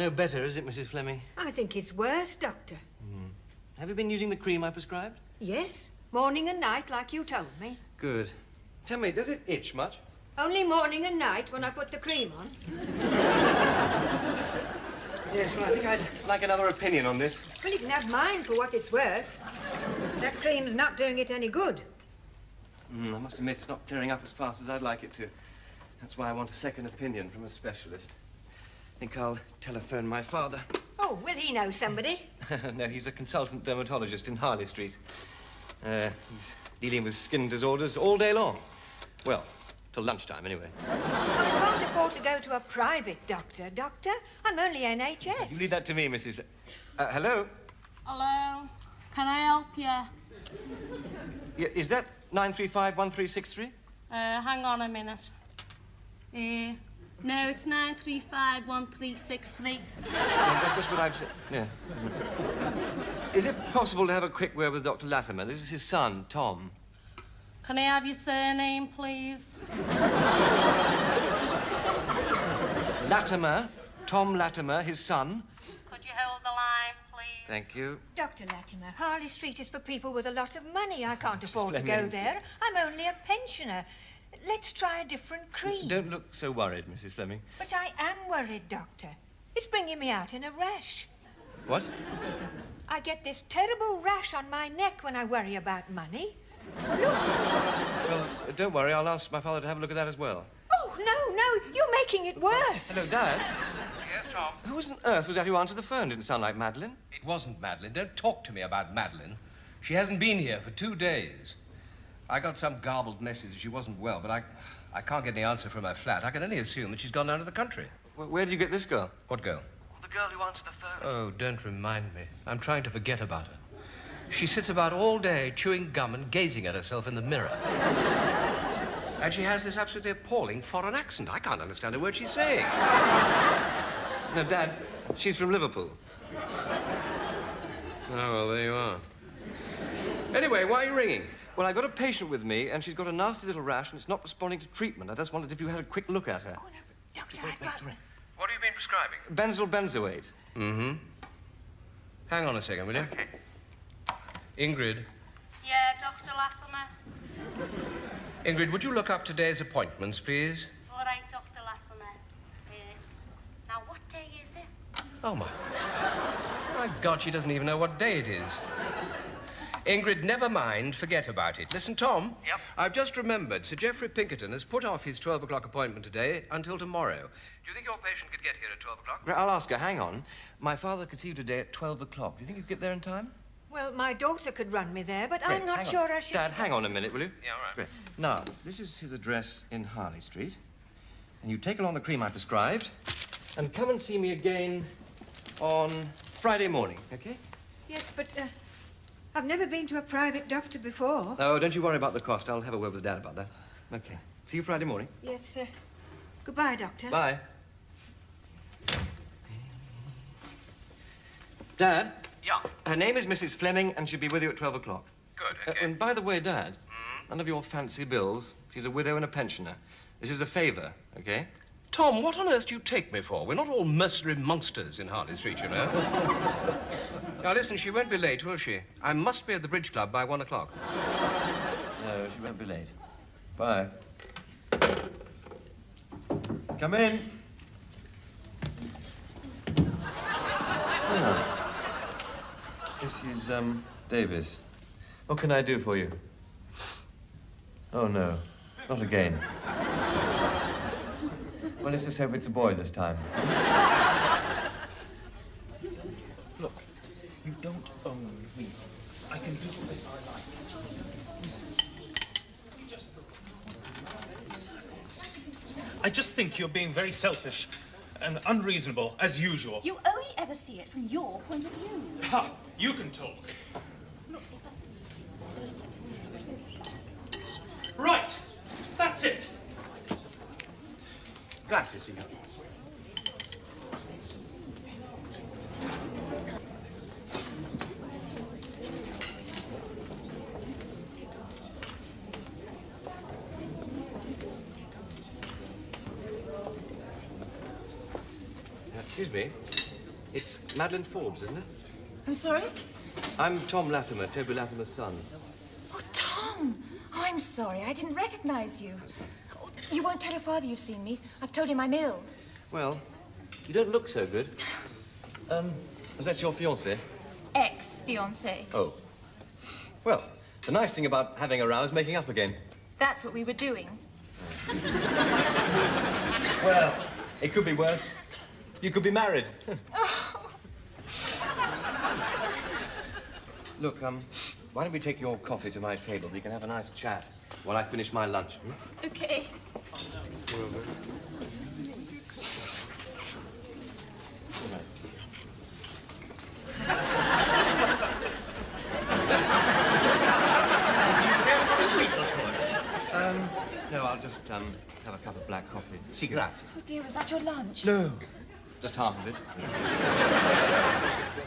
no better, is it, Mrs. Fleming? I think it's worse, Doctor. Have you been using the cream I prescribed? Yes, morning and night, like you told me. Good. Tell me, does it itch much? Only morning and night when I put the cream on. Yes, well, I think I'd like another opinion on this. Well, you can have mine for what it's worth. That cream's not doing it any good. I must admit, it's not clearing up as fast as I'd like it to. That's why I want a second opinion from a specialist. I think I'll telephone my father. Oh, will he know somebody? No, he's a consultant dermatologist in Harley Street. He's dealing with skin disorders all day long. Well, till lunchtime, anyway. I can't afford to go to a private doctor, Doctor. I'm only NHS. You leave that to me, Mrs. Hello? Hello? Can I help you? Yeah, is that 935-1363? Hang on a minute. No, it's 935-1363. That's just what I've said. Yeah. Is it possible to have a quick word with Dr. Latimer? This is his son, Tom. Can I have your surname, please? Latimer. Tom Latimer, his son. Could you hold the line, please? Thank you. Dr. Latimer, Harley Street is for people with a lot of money. I can't afford to Fleming. go there. I'm only a pensioner. Let's try a different cream. Don't look so worried, Mrs. Fleming. But I am worried, Doctor. It's bringing me out in a rash. What? I get this terrible rash on my neck when I worry about money. Look. Well, don't worry. I'll ask my father to have a look at that as well. Oh, no, you're making it worse. Hello, Dad. Yes, Tom? Who on earth was that who answered the phone? Didn't sound like Madeline. It wasn't Madeline. Don't talk to me about Madeline. She hasn't been here for 2 days. I got some garbled message that she wasn't well, but I can't get any answer from her flat. I can only assume that she's gone down to the country. Where did you get this girl? What girl? The girl who answered the phone. Oh, don't remind me. I'm trying to forget about her. She sits about all day chewing gum and gazing at herself in the mirror. And she has this absolutely appalling foreign accent. I can't understand a word she's saying. No, Dad, she's from Liverpool. Oh, well, there you are. Anyway, why are you ringing? Well, I've got a patient with me, and she's got a nasty little rash, and it's not responding to treatment. I just wondered if you had a quick look at her. Oh, no, Doctor, Wait. What have you been prescribing? Benzoate. Mm-hmm. Hang on a second, will you? Okay. Ingrid. Yeah, Dr. Latimer. Ingrid, would you look up today's appointments, please? All right, Dr. Latimer. Now, what day is it? Oh, my God, she doesn't even know what day it is. Ingrid, never mind. Forget about it. Listen, Tom. Yep. I've just remembered Sir Geoffrey Pinkerton has put off his 12 o'clock appointment today until tomorrow. Do you think your patient could get here at 12 o'clock? I'll ask her. Hang on. My father could see you today at 12 o'clock. Do you think you could get there in time? Well, my daughter could run me there, but Great, I'm not hang on. sure I should... Dad, hang on a minute, will you? Yeah, all right. Great. Now, this is his address in Harley Street. And you take along the cream I prescribed and come and see me again on Friday morning, okay? Yes, but I've never been to a private doctor before. Oh, don't you worry about the cost. I'll have a word with Dad about that. Okay. See you Friday morning. Yes, goodbye, Doctor. Bye. Dad? Yeah. Her name is Mrs. Fleming, and she'll be with you at 12 o'clock. Good, okay. And by the way, Dad, none of your fancy bills. She's a widow and a pensioner. This is a favor, okay? Tom, what on earth do you take me for? We're not all mercenary monsters in Harley Street, you know. Now, listen, she won't be late, will she? I must be at the Bridge Club by 1 o'clock. No, she won't be late. Bye. Come in. Oh. Mrs. Davis. What can I do for you? Oh, no. Not again. Well, let's just hope it's a boy this time. Look, you don't own me. I can do as I like. I just think you're being very selfish and unreasonable, as usual. You only ever see it from your point of view. Ha! You can talk. Right. That's it. Gracias, signor. Excuse me. It's Madeline Forbes, isn't it? I'm sorry? I'm Tom Latimer, Toby Latimer's son. Oh, Tom! Oh, I'm sorry. I didn't recognize you. Oh, you won't tell your father you've seen me. I've told him I'm ill. Well, you don't look so good. Was that your fiancé? Ex-fiancé. Oh. Well, the nice thing about having a row is making up again. That's what we were doing. Well, it could be worse. You could be married. Look, why don't we take your coffee to my table? We can have a nice chat while I finish my lunch. Okay. No, I'll just have a cup of black coffee. Si, grazie. Oh, dear, was that your lunch? No, just half of it.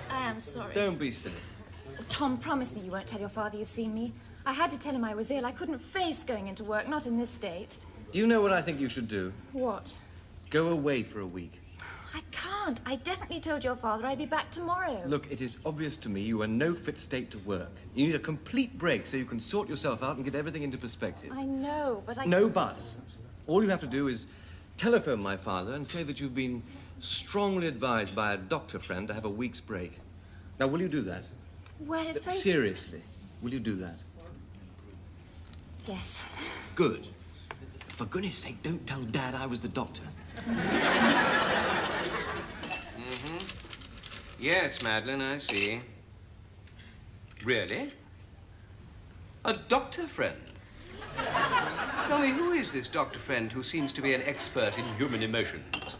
I am sorry. Don't be silly. Tom, promise me you won't tell your father you've seen me. I had to tell him I was ill. I couldn't face going into work, not in this state. Do you know what I think you should do? What? Go away for a week. I can't. I definitely told your father I'd be back tomorrow. Look, it is obvious to me you are in no fit state to work. You need a complete break so you can sort yourself out and get everything into perspective. I know, but I... No buts. All you have to do is telephone my father and say that you've been strongly advised by a doctor friend to have a week's break. Now, will you do that? Well, it's very... Seriously, will you do that? Yes. Good. For goodness sake, don't tell Dad I was the doctor. Yes, Madeline, I see. Really? A doctor friend? Tell me, who is this doctor friend who seems to be an expert in human emotions?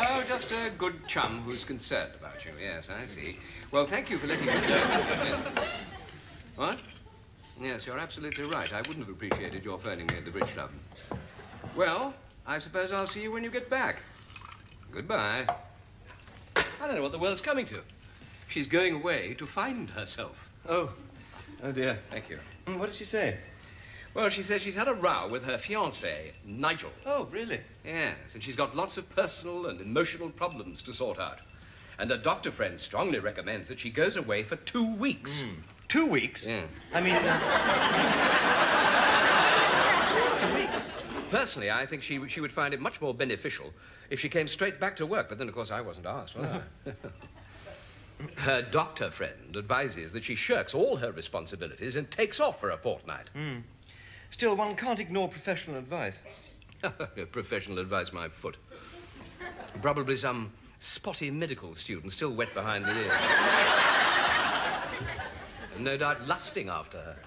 Oh, just a good chum who's concerned about you. Yes, I see. Well, thank you for letting me know. What? Yes, you're absolutely right. I wouldn't have appreciated your phoning me at the Bridge Club. Well, I suppose I'll see you when you get back. Goodbye. I don't know what the world's coming to. She's going away to find herself. Oh dear. Thank you. What did she say? Well, she says she's had a row with her fiancé, Nigel. Oh, really? Yes, and she's got lots of personal and emotional problems to sort out. And a doctor friend strongly recommends that she goes away for 2 weeks. 2 weeks? Yeah. I mean... 2 weeks? Personally, I think she would find it much more beneficial if she came straight back to work. But then, of course, I wasn't asked, was I? Her doctor friend advises that she shirks all her responsibilities and takes off for a fortnight. Still, one can't ignore professional advice. Professional advice, my foot. Probably some spotty medical student still wet behind the ear. And no doubt lusting after her.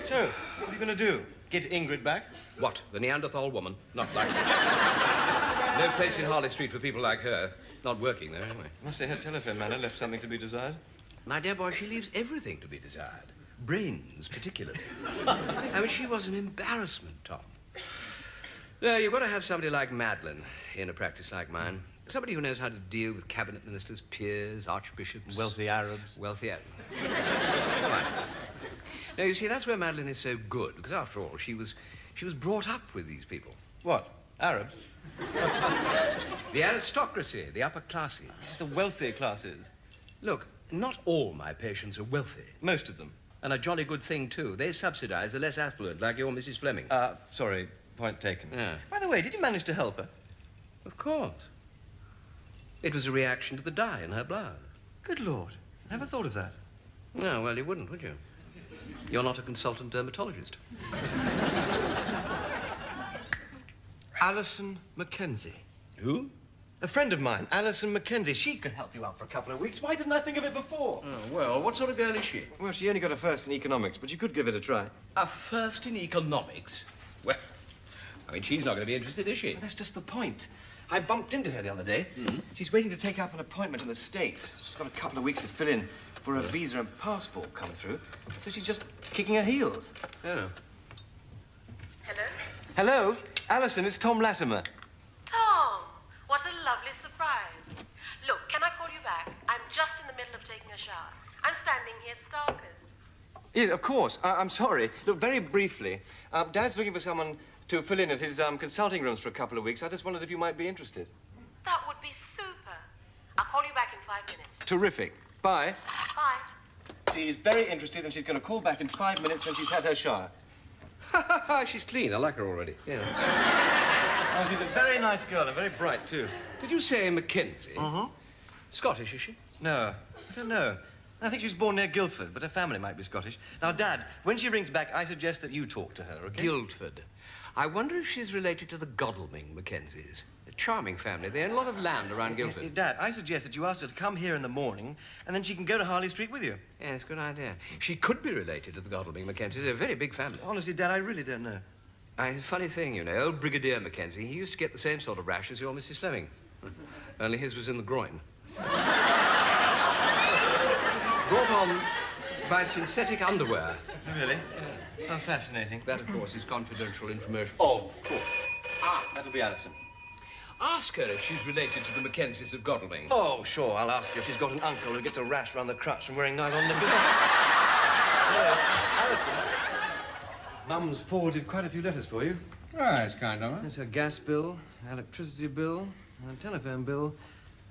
So, what are you going to do? Get Ingrid back? What? The Neanderthal woman? Not likely. No place in Harley Street for people like her. Not working there, anyway. Must say her telephone manner left something to be desired. My dear boy, she leaves everything to be desired. Brains, particularly. I mean, she was an embarrassment, Tom. No, you've got to have somebody like Madeline in a practice like mine. Somebody who knows how to deal with cabinet ministers, peers, archbishops. Wealthy Arabs. Wealthy Arabs. Right. Now, you see, that's where Madeline is so good, because after all, she was brought up with these people. What? Arabs? The aristocracy, the upper classes. The wealthy classes. Look, not all my patients are wealthy. Most of them. And a jolly good thing, too. They subsidize the less affluent, like your Mrs. Fleming. Sorry, point taken. Yeah. By the way, did you manage to help her? Of course. It was a reaction to the dye in her blood. Good Lord. Never thought of that. No, well, you wouldn't, would you? You're not a consultant dermatologist. Alison Mackenzie. Who? A friend of mine, Alison Mackenzie. She could help you out for a couple of weeks. Why didn't I think of it before? Oh, well, what sort of girl is she? Well, she only got a first in economics, but you could give it a try. A first in economics? Well, I mean, she's not going to be interested, is she? Well, that's just the point. I bumped into her the other day. She's waiting to take up an appointment in the States. She's got a couple of weeks to fill in for a visa and passport come through. So she's just kicking her heels. Oh. Hello? Hello? Alison, it's Tom Latimer. Tom, what a lovely surprise. Look, can I call you back? I'm just in the middle of taking a shower. I'm standing here starkers. Yes, of course. I'm sorry. Look, very briefly, Dad's looking for someone to fill in at his consulting rooms for a couple of weeks. I just wondered if you might be interested. That would be super. I'll call you back in 5 minutes. Terrific. Bye. Bye. She's very interested, and she's going to call back in 5 minutes when she's had her shower. She's clean. I like her already. Yeah. Oh, she's a very nice girl and very bright, too. Did you say Mackenzie? Mm-hmm. Scottish, is she? No, I don't know. I think she was born near Guildford, but her family might be Scottish. Now, Dad, when she rings back, I suggest that you talk to her, okay? Guildford. I wonder if she's related to the Godalming Mackenzies. A charming family. They own a lot of land around Guildford. Dad, I suggest that you ask her to come here in the morning, and then she can go to Harley Street with you. Yes, good idea. She could be related to the Godalming Mackenzies. They're a very big family. Honestly, Dad, I really don't know. Funny thing, you know, old Brigadier Mackenzie, he used to get the same sort of rash as your Mrs. Fleming. Only his was in the groin. Brought on by synthetic underwear. Really? How fascinating. That, of course, is confidential information. Of course. That'll be Alison. Ask her if she's related to the Mackenzies of Godalming. Oh, sure, I'll ask her if she's got an uncle who gets a rash around the crotch from wearing nylon nippers. Alison, Mum's forwarded quite a few letters for you. Oh, that's kind of her. There's her gas bill, electricity bill, a telephone bill,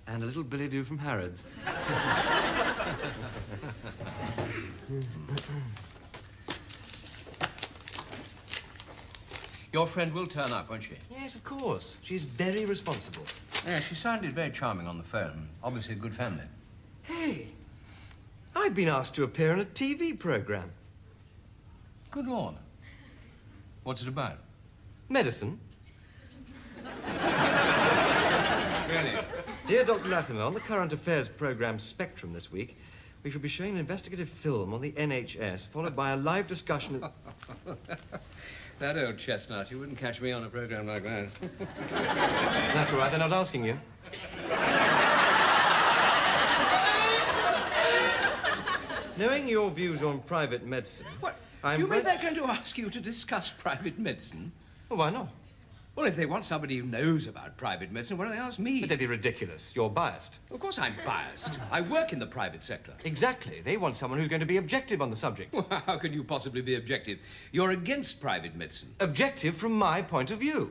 and a little billet-doux from Harrods. Your friend will turn up, won't she? Yes, of course. She's very responsible. Yeah, she sounded very charming on the phone. Obviously a good family. Hey, I've been asked to appear in a TV program. Good Lord. What's it about? Medicine. Really? Dear Dr. Latimer, on the current affairs program Spectrum this week, we shall be showing an investigative film on the NHS, followed by a live discussion of... That old chestnut. You wouldn't catch me on a program like that. That's all right, they're not asking you. Knowing your views on private medicine... What? I'm You mean they're going to ask you to discuss private medicine? Well, why not? Well, if they want somebody who knows about private medicine, why don't they ask me? But they'd be ridiculous. You're biased. Of course I'm biased. I work in the private sector. Exactly. They want someone who's going to be objective on the subject. Well, how can you possibly be objective? You're against private medicine. Objective from my point of view.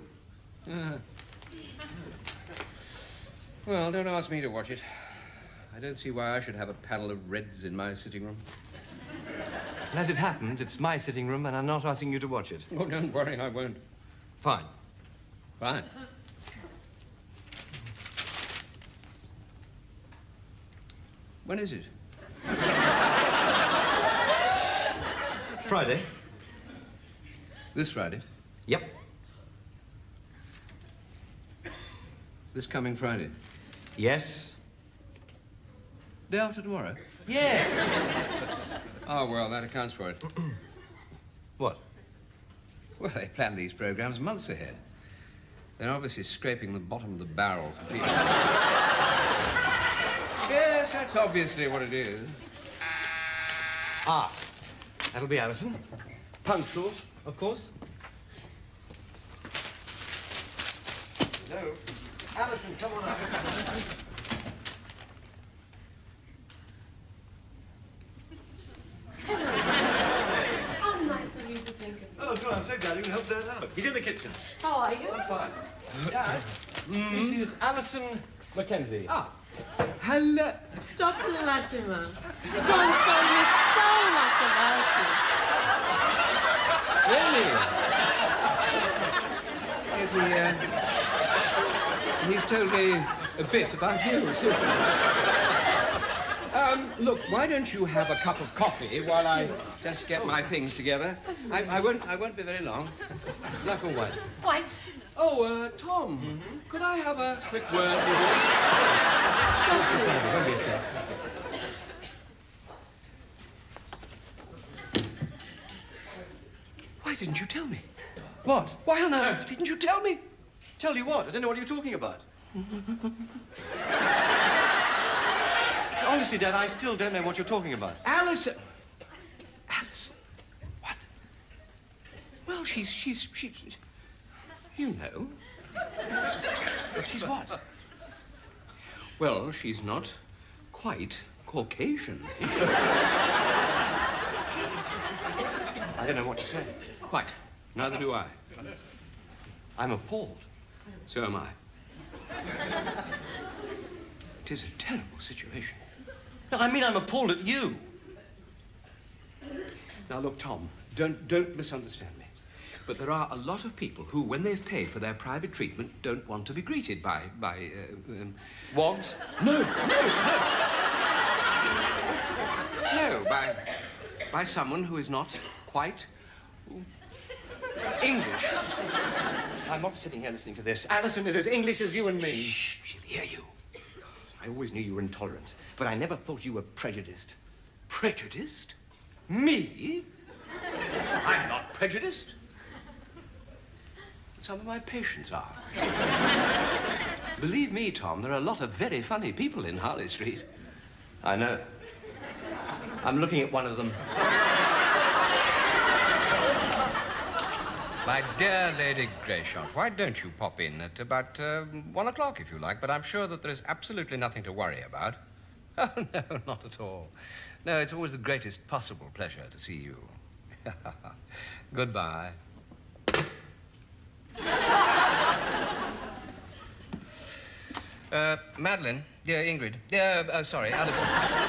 Well, don't ask me to watch it. I don't see why I should have a panel of Reds in my sitting room. And as it happens, it's my sitting room, and I'm not asking you to watch it. Oh, don't worry, I won't. Fine. Fine. When is it? Friday. This Friday? Yep. This coming Friday? Yes. Day after tomorrow? Yes. Oh, well, that accounts for it. What? Well, they plan these programs months ahead. They're obviously scraping the bottom of the barrel for people. Yes, that's obviously what it is. Ah, that'll be Alison. Punctual, of course. Hello. Alison, come on up. How nice of you to think of me. Oh, God, I'm so glad you can help Dad out. He's in the kitchen. How are you? I'm fine. Dad, this is Alison Mackenzie. Ah, hello. Dr. Latimer. Tom's told me so much about you. Really? Yes, he's told me a bit about you, too. Look, why don't you have a cup of coffee while I just get my things together? I won't be very long. Black or white? White. Oh, Tom, could I have a quick word with you? Why didn't you tell me? What? Why on earth didn't you tell me? Tell you what? I don't know what you're talking about. Honestly, Dad, I still don't know what you're talking about. Alison. Alison. What? Well, she's... You know. She's what? Well, she's not quite Caucasian. don't know what to say. Quite. Neither do I. I'm appalled. So am I. It is a terrible situation. No, I mean, I'm appalled at you. Now, look, Tom, don't misunderstand me. But there are a lot of people who, when they've paid for their private treatment, don't want to be greeted by Wags? No, by someone who is not quite English. I'm not sitting here listening to this. Alison is as English as you and me. Shh, she'll hear you. I always knew you were intolerant, but I never thought you were prejudiced. Prejudiced? Me? I'm not prejudiced. Some of my patients are. Believe me, Tom, there are a lot of very funny people in Harley Street. I know. I'm looking at one of them. My dear Lady Greyshot, why don't you pop in at about 1 o'clock, if you like, but I'm sure that there is absolutely nothing to worry about. Oh, no, not at all. No, it's always the greatest possible pleasure to see you. Goodbye. Madeline, dear Ingrid, sorry, Alison.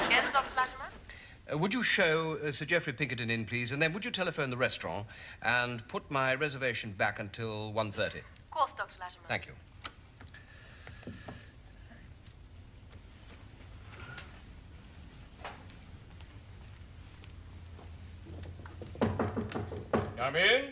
Yes, Dr. Latimer? Would you show Sir Geoffrey Pinkerton in, please, and then would you telephone the restaurant and put my reservation back until 1:30? Of course, Dr. Latimer. Thank you. Come in.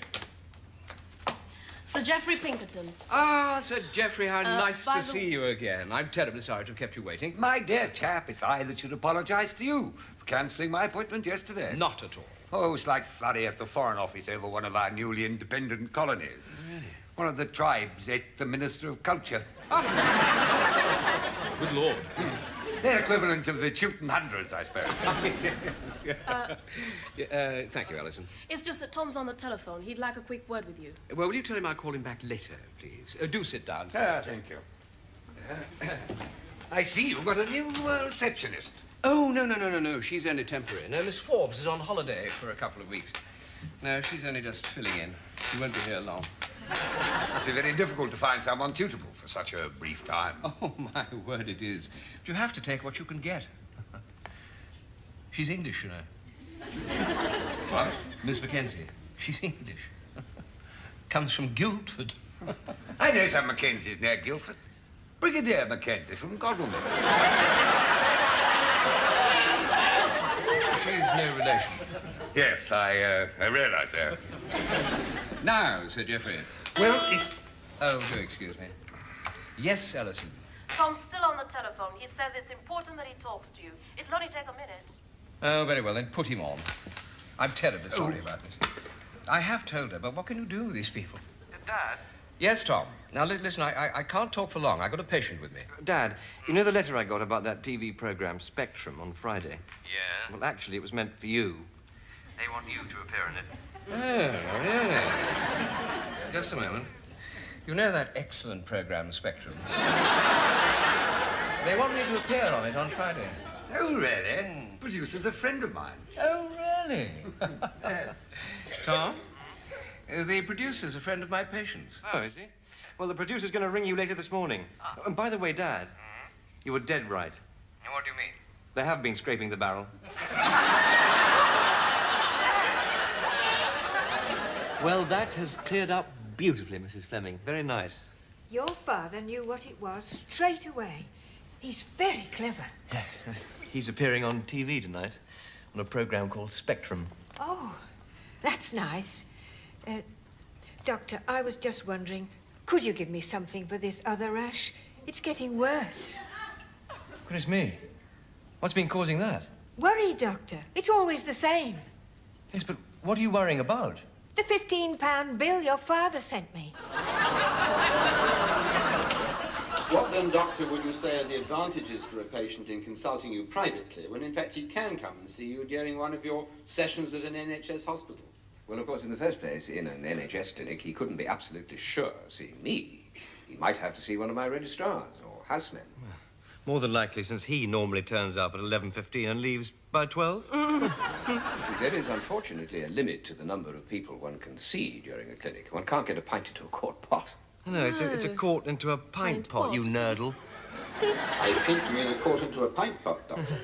Sir Geoffrey Pinkerton. Ah, Sir Geoffrey, how nice by to the- see you again. I'm terribly sorry to have kept you waiting. My dear chap, it's I that should apologise to you for cancelling my appointment yesterday. Not at all. Oh, slight flurry at the Foreign Office over one of our newly independent colonies. Really? One of the tribes ate the Minister of Culture. Good Lord. Their equivalent of the Chewton Hundreds, I suppose. Thank you, Alison. It's just that Tom's on the telephone. He'd like a quick word with you. Well, will you tell him I'll call him back later, please? Do sit down. Thank you. I see you've got a new receptionist. Oh, no. She's only temporary. No, Miss Forbes is on holiday for a couple of weeks. No, she's only just filling in. She won't be here long. Must be very difficult to find someone suitable for such a brief time. Oh, my word, it is. But you have to take what you can get. She's English, you know. What? Miss Mackenzie. She's English. Comes from Guildford. I know some Mackenzies near Guildford. Brigadier Mackenzie from Godalming. She's no relation. Yes, I realise that. Now, Sir Geoffrey. Well, Oh, do excuse me. Yes, Alison. Tom's still on the telephone. He says it's important that he talks to you. It'll only take a minute. Oh, very well, then put him on. I'm terribly sorry about this. I have told her, but what can you do with these people? Dad? Yes, Tom. Now, listen, I can't talk for long. I've got a patient with me. Dad, you know the letter I got about that TV program, Spectrum, on Friday? Yeah? Well, actually, it was meant for you. They want you to appear in it. Oh, really? Just a moment. You know that excellent program, Spectrum? They want me to appear on it on Friday. oh, really? Producer's a friend of mine. Oh, really? Tom, the producer's a friend of my patient's. Oh, is he? Well, the producer's going to ring you later this morning. And by the way, Dad, you were dead right. And what do you mean? They have been scraping the barrel. Well, that has cleared up beautifully, Mrs. Fleming. Very nice. Your father knew what it was straight away. He's very clever. He's appearing on TV tonight on a program called Spectrum. Oh, that's nice. Doctor, I was just wondering, could you give me something for this other rash? It's getting worse. Goodness me. What's been causing that? Worry, Doctor. It's always the same. Yes, but what are you worrying about? The £15 bill your father sent me. What then, Doctor, would you say are the advantages for a patient in consulting you privately when, in fact, he can come and see you during one of your sessions at an NHS hospital? Well, of course, in the first place, in an NHS clinic, he couldn't be absolutely sure seeing me. He might have to see one of my registrars or housemen. More than likely, since he normally turns up at 11:15 and leaves by 12. There is, unfortunately, a limit to the number of people one can see during a clinic. One can't get a pint into a quart pot. No, it's a quart into a pint pot, you nerdle. I think you mean a quart into a pint pot, Doctor.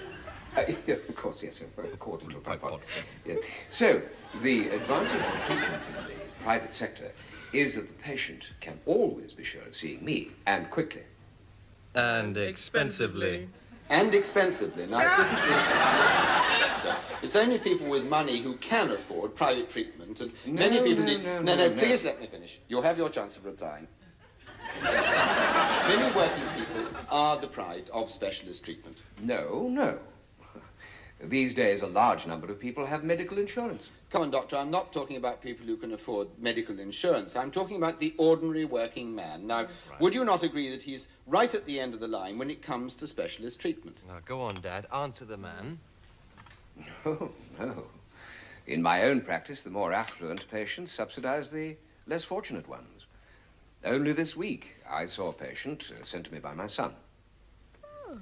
Yeah, of course, yes, a quart into a pint pot. Yes. So, the advantage of treatment in the private sector is that the patient can always be sure of seeing me, and quickly. And expensively. And expensively. Now, isn't this... It's only people with money who can afford private treatment, and many people need... No, please let me finish. You'll have your chance of replying. Many working people are deprived of specialist treatment. No. These days, a large number of people have medical insurance. Come on, Doctor, I'm not talking about people who can afford medical insurance. I'm talking about the ordinary working man. Now, would you not agree that he's right at the end of the line when it comes to specialist treatment? Now, go on, Dad. Answer the man. No. In my own practice, the more affluent patients subsidize the less fortunate ones. Only this week, I saw a patient sent to me by my son,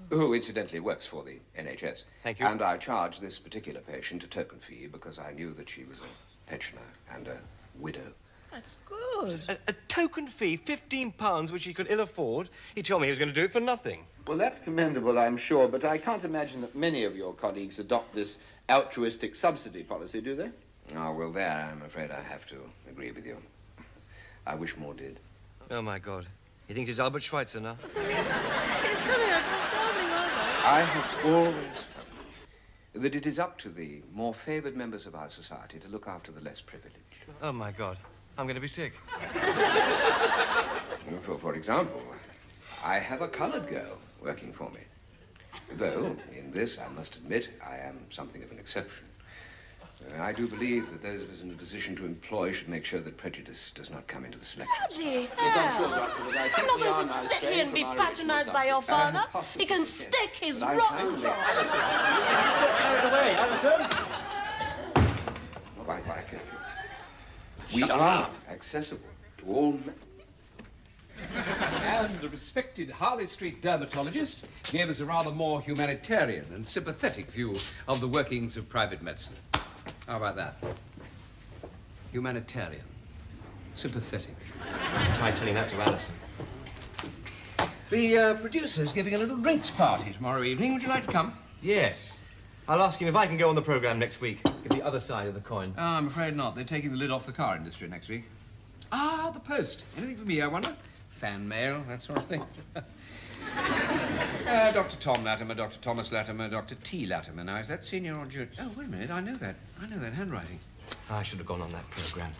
who incidentally works for the NHS. Thank you. And I charged this particular patient a token fee because I knew that she was a pensioner and a widow. That's good. A token fee, £15, which he could ill afford. He told me he was going to do it for nothing. Well, that's commendable, I'm sure, but I can't imagine that many of your colleagues adopt this altruistic subsidy policy, do they? Oh, well, there, I'm afraid I have to agree with you. I wish more did. Oh, my God. He thinks he's Albert Schweitzer now. It's coming out astounding, aren't they? I have always felt that it is up to the more favored members of our society to look after the less privileged. Oh, my God. I'm going to be sick. For example, I have a colored girl working for me. Though, in this, I must admit, I am something of an exception. I do believe that those of us in a position to employ should make sure that prejudice does not come into the selection. Bloody Yes, I'm hell. sure, Doctor, but I think I'm not we going are to now sit straying here and be from our original patronized by your subject. father. He can stick his But I'm rotten trying to jaw. Carried away, Alison. We are accessible to all men. And the respected Harley Street dermatologist gave us a rather more humanitarian and sympathetic view of the workings of private medicine. How about that? Humanitarian. Sympathetic. Try telling that to Alison. The producer's giving a little drinks party tomorrow evening. Would you like to come? Yes. I'll ask him if I can go on the programme next week. Give the other side of the coin. Oh, I'm afraid not. They're taking the lid off the car industry next week. Ah, the Post. Anything for me, I wonder? Fan mail, that sort of thing. Dr. Tom Latimer, Dr. Thomas Latimer, Dr. T. Latimer. Now, is that senior or junior? Oh, wait a minute. I know that handwriting. I should have gone on that programme.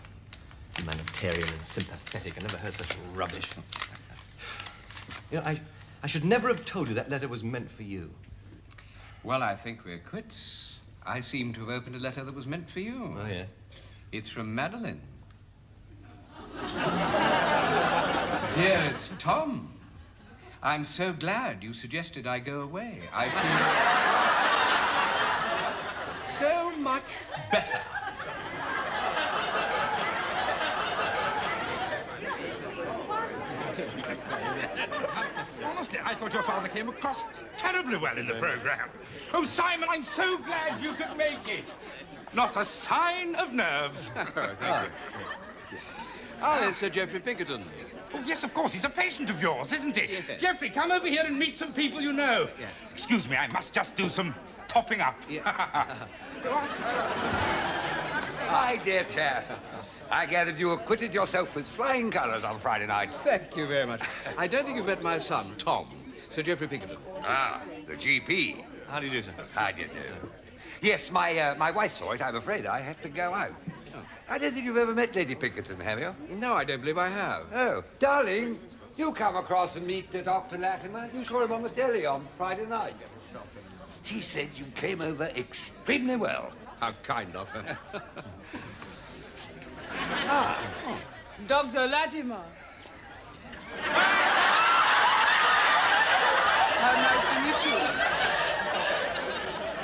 Humanitarian and sympathetic. I never heard such rubbish. You know, I should never have told you that letter was meant for you. Well, I think we're quits. I seem to have opened a letter that was meant for you. Oh, yes. It's from Madeline. Dearest Tom, I'm so glad you suggested I go away. I feel so much better. Honestly, I thought your father came across terribly well in the programme. Oh, Simon, I'm so glad you could make it. Not a sign of nerves. Thank you. Ah, there's Sir Geoffrey Pinkerton. Oh, yes, of course. He's a patient of yours, isn't he? Yes. Geoffrey, come over here and meet some people you know. Yeah. Excuse me, I must just do some topping up. My dear chap, I gathered you acquitted yourself with flying colours on Friday night. Thank you very much. I don't think you've met my son, Tom, Sir Geoffrey Pinkerton. Ah, the GP. How do you do, sir? How do you do? Yes, my wife saw it. I'm afraid I had to go out. Oh. I don't think you've ever met Lady Pinkerton, have you? No, I don't believe I have. Oh, darling, you come across and meet Dr. Latimer. You saw him on the telly on Friday night. She said you came over extremely well. How kind of her. Dr. Latimer. How nice to meet you.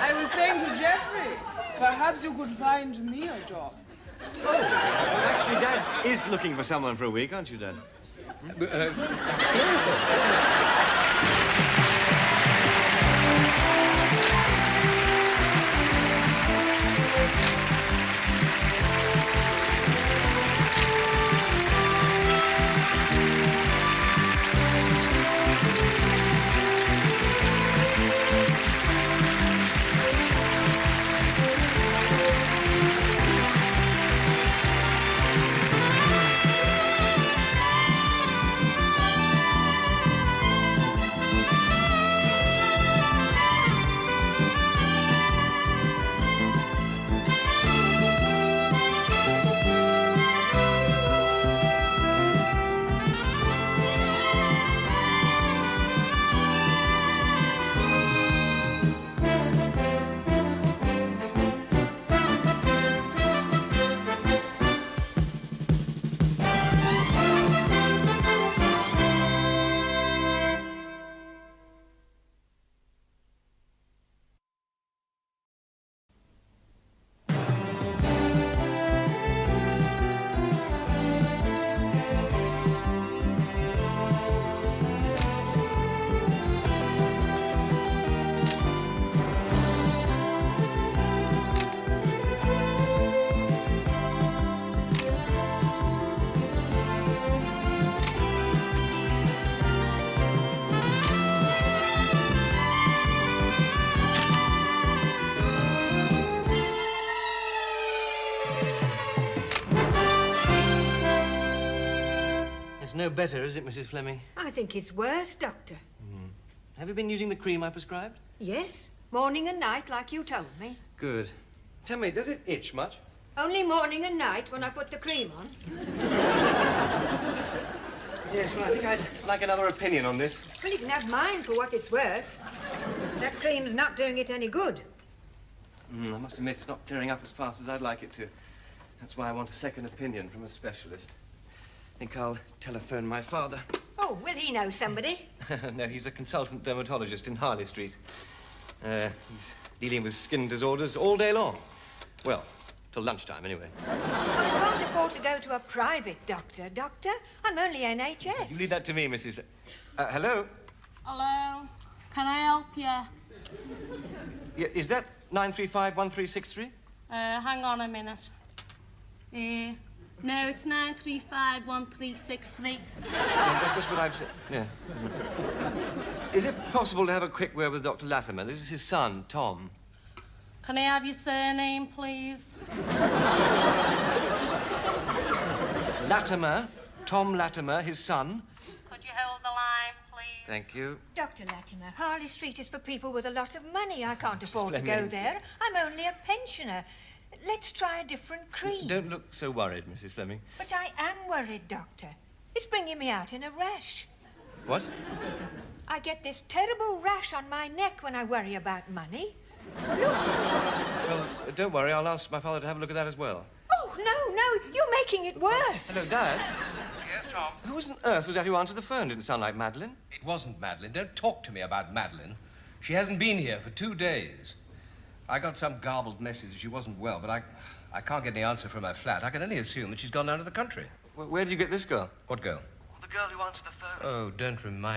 I was saying to Geoffrey, perhaps you could find me a job. Oh, actually, Dad is looking for someone for a week, aren't you, Dad? no better, is it, Mrs. Fleming? I think it's worse, Doctor. Have you been using the cream I prescribed? Yes, morning and night, like you told me. Good. Tell me, does it itch much? Only morning and night when I put the cream on. Yes, well, I think I'd like another opinion on this. Well, you can have mine for what it's worth. That cream's not doing it any good. I must admit, it's not clearing up as fast as I'd like it to. That's why I want a second opinion from a specialist. I think I'll telephone my father. Oh, will he know somebody? No, he's a consultant dermatologist in Harley Street. He's dealing with skin disorders all day long. Well, till lunchtime, anyway. I can't afford to go to a private doctor, Doctor. I'm only NHS. You leave that to me, Mrs. Hello? Hello? Can I help you? Yeah, is that 935-1363? Hang on a minute. No, it's 935-1363. That's just what I've said. Yeah. Is it possible to have a quick word with Dr. Latimer? This is his son, Tom. Can I have your surname, please? Latimer. Tom Latimer, his son. Could you hold the line, please? Thank you. Dr. Latimer, Harley Street is for people with a lot of money. I can't afford to go Fleming. there. I'm only a pensioner. Let's try a different cream. Don't look so worried, Mrs. Fleming. But I am worried, Doctor. It's bringing me out in a rash. What? I get this terrible rash on my neck when I worry about money. Look. Well, don't worry. I'll ask my father to have a look at that as well. Oh, no, you're making it worse. Hello, Dad. Yes, Tom? Who on earth was that who answered the phone? Didn't sound like Madeline. It wasn't Madeline. Don't talk to me about Madeline. She hasn't been here for 2 days. I got some garbled message that she wasn't well, but I can't get any answer from her flat. I can only assume that she's gone down to the country. Where did you get this girl? What girl? The girl who answered the phone. Oh, don't remind